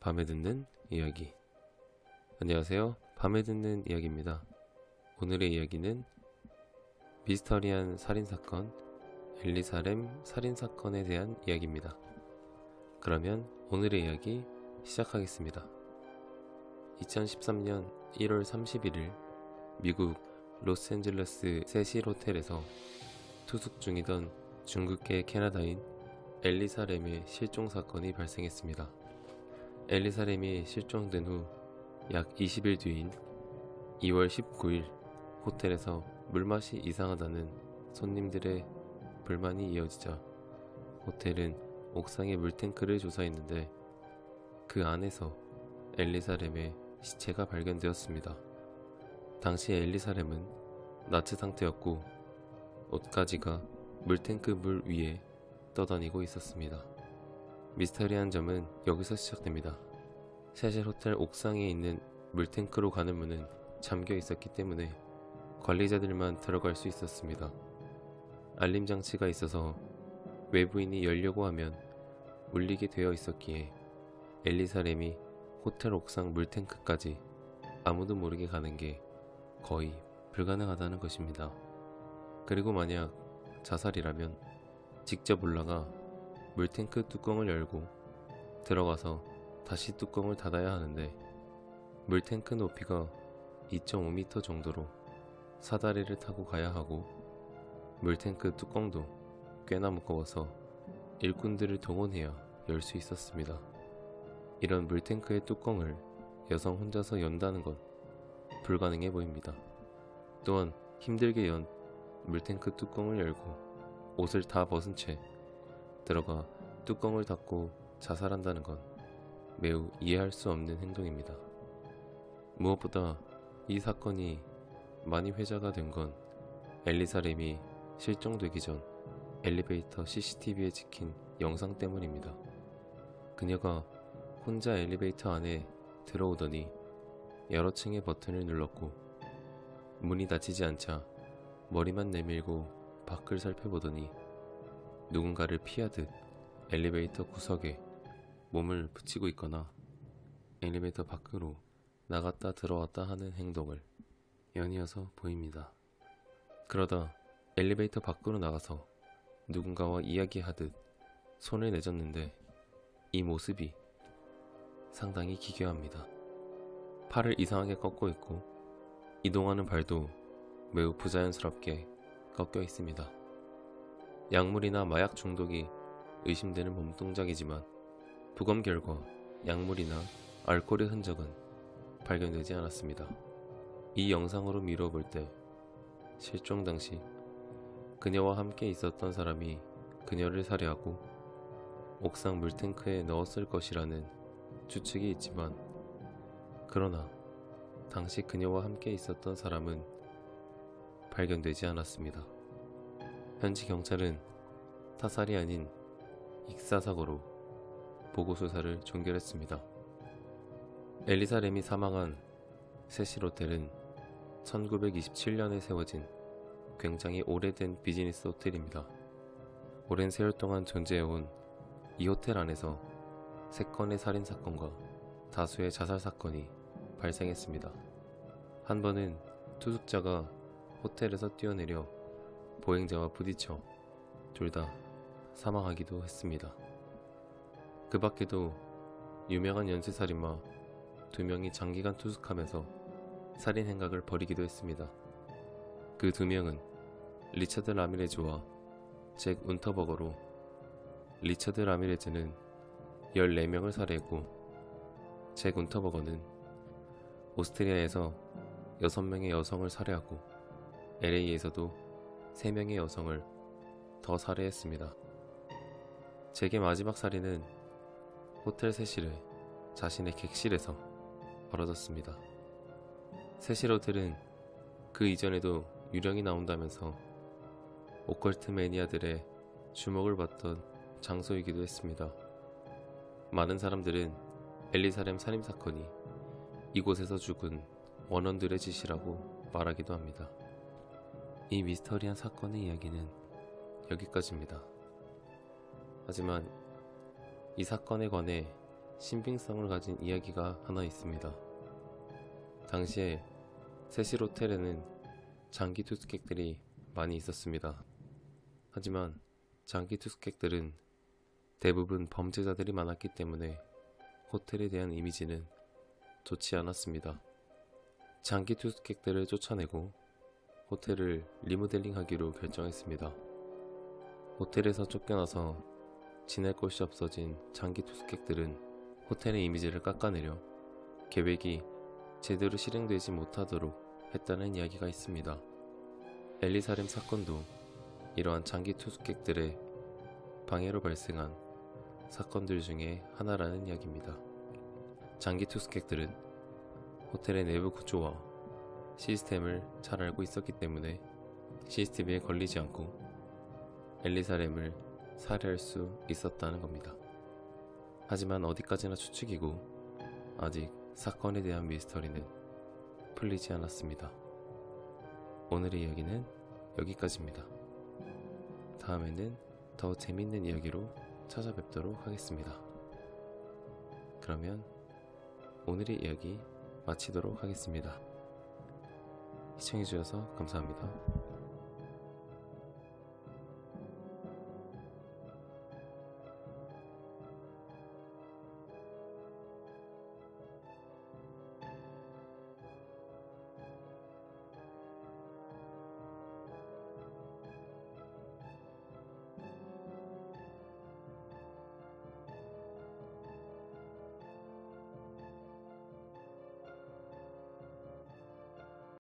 밤에 듣는 이야기. 안녕하세요. 밤에 듣는 이야기입니다. 오늘의 이야기는 미스터리한 살인사건, 엘리사렘 살인사건에 대한 이야기입니다. 그러면 오늘의 이야기 시작하겠습니다. 2013년 1월 31일 미국 로스앤젤레스 세실 호텔에서 투숙 중이던 중국계 캐나다인 엘리사렘의 실종 사건이 발생했습니다. 엘리사렘이 실종된 후 약 20일 뒤인 2월 19일 호텔에서 물맛이 이상하다는 손님들의 불만이 이어지자 호텔은 옥상의 물탱크를 조사했는데 그 안에서 엘리사렘의 시체가 발견되었습니다. 당시 엘리사렘은 나체 상태였고 옷가지가 물탱크 물 위에 떠다니고 있었습니다. 미스터리한 점은 여기서 시작됩니다. 세실 호텔 옥상에 있는 물탱크로 가는 문은 잠겨 있었기 때문에 관리자들만 들어갈 수 있었습니다. 알림 장치가 있어서 외부인이 열려고 하면 울리게 되어 있었기에 엘리사렘이 호텔 옥상 물탱크까지 아무도 모르게 가는 게 거의 불가능하다는 것입니다. 그리고 만약 자살이라면 직접 올라가 물탱크 뚜껑을 열고 들어가서 다시 뚜껑을 닫아야 하는데 물탱크 높이가 2.5m 정도로 사다리를 타고 가야 하고 물탱크 뚜껑도 꽤나 무거워서 일꾼들을 동원해야 열 수 있었습니다. 이런 물탱크의 뚜껑을 여성 혼자서 연다는 건 불가능해 보입니다. 또한 힘들게 연 물탱크 뚜껑을 열고 옷을 다 벗은 채 들어가 뚜껑을 닫고 자살한다는 건 매우 이해할 수 없는 행동입니다. 무엇보다 이 사건이 많이 회자가 된 건 엘리사렘이 실종되기 전 엘리베이터 CCTV에 찍힌 영상 때문입니다. 그녀가 혼자 엘리베이터 안에 들어오더니 여러 층의 버튼을 눌렀고 문이 닫히지 않자 머리만 내밀고 밖을 살펴보더니 누군가를 피하듯 엘리베이터 구석에 몸을 붙이고 있거나 엘리베이터 밖으로 나갔다 들어왔다 하는 행동을 연이어서 보입니다. 그러다 엘리베이터 밖으로 나가서 누군가와 이야기하듯 손을 내젓는데 이 모습이 상당히 기괴합니다. 팔을 이상하게 꺾고 있고 이동하는 발도 매우 부자연스럽게 꺾여 있습니다. 약물이나 마약 중독이 의심되는 몸동작이지만 부검 결과 약물이나 알코올의 흔적은 발견되지 않았습니다. 이 영상으로 미뤄볼 때 실종 당시 그녀와 함께 있었던 사람이 그녀를 살해하고 옥상 물탱크에 넣었을 것이라는 추측이 있지만 그러나 당시 그녀와 함께 있었던 사람은 발견되지 않았습니다. 현지 경찰은 타살이 아닌 익사사고로 보고수사를 종결했습니다. 엘리사렘이 사망한 세실 호텔은 1927년에 세워진 굉장히 오래된 비즈니스 호텔입니다. 오랜 세월 동안 존재해온 이 호텔 안에서 3건의 살인사건과 다수의 자살사건이 발생했습니다. 한 번은 투숙자가 호텔에서 뛰어내려 보행자와 부딪혀 둘 다 사망하기도 했습니다. 그 밖에도 유명한 연쇄살인마 2명이 장기간 투숙하면서 살인 행각을 벌이기도 했습니다. 그 2명은 리처드 라미레즈와 잭 운터버거로 리처드 라미레즈는 14명을 살해했고 잭 운터버거는 오스트리아에서 6명의 여성을 살해하고 LA에서도 3명의 여성을 더 살해했습니다. 잭의 마지막 살인은 호텔 세실의 자신의 객실에서 벌어졌습니다. 세실 호텔은 그 이전에도 유령이 나온다면서 오컬트 매니아들의 주목을 받던 장소이기도 했습니다. 많은 사람들은 엘리사렘 살인사건이 이곳에서 죽은 원혼들의 짓이라고 말하기도 합니다. 이 미스터리한 사건의 이야기는 여기까지입니다. 하지만 이 사건에 관해 신빙성을 가진 이야기가 하나 있습니다. 당시에 세실 호텔에는 장기 투숙객들이 많이 있었습니다. 하지만 장기 투숙객들은 대부분 범죄자들이 많았기 때문에 호텔에 대한 이미지는 좋지 않았습니다. 장기 투숙객들을 쫓아내고 호텔을 리모델링하기로 결정했습니다. 호텔에서 쫓겨나서 지낼 곳이 없어진 장기 투숙객들은 호텔의 이미지를 깎아내려 계획이 제대로 실행되지 못하도록 했다는 이야기가 있습니다. 엘리사렘 사건도 이러한 장기 투숙객들의 방해로 발생한 사건들 중에 하나라는 이야기입니다. 장기 투숙객들은 호텔의 내부 구조와 시스템을 잘 알고 있었기 때문에 CCTV에 걸리지 않고 엘리사렘을 살해할 수 있었다는 겁니다. 하지만 어디까지나 추측이고 아직 사건에 대한 미스터리는 풀리지 않았습니다. 오늘의 이야기는 여기까지입니다. 다음에는 더 재밌는 이야기로 찾아뵙도록 하겠습니다. 그러면 오늘의 이야기 마치도록 하겠습니다. 시청해주셔서 감사합니다.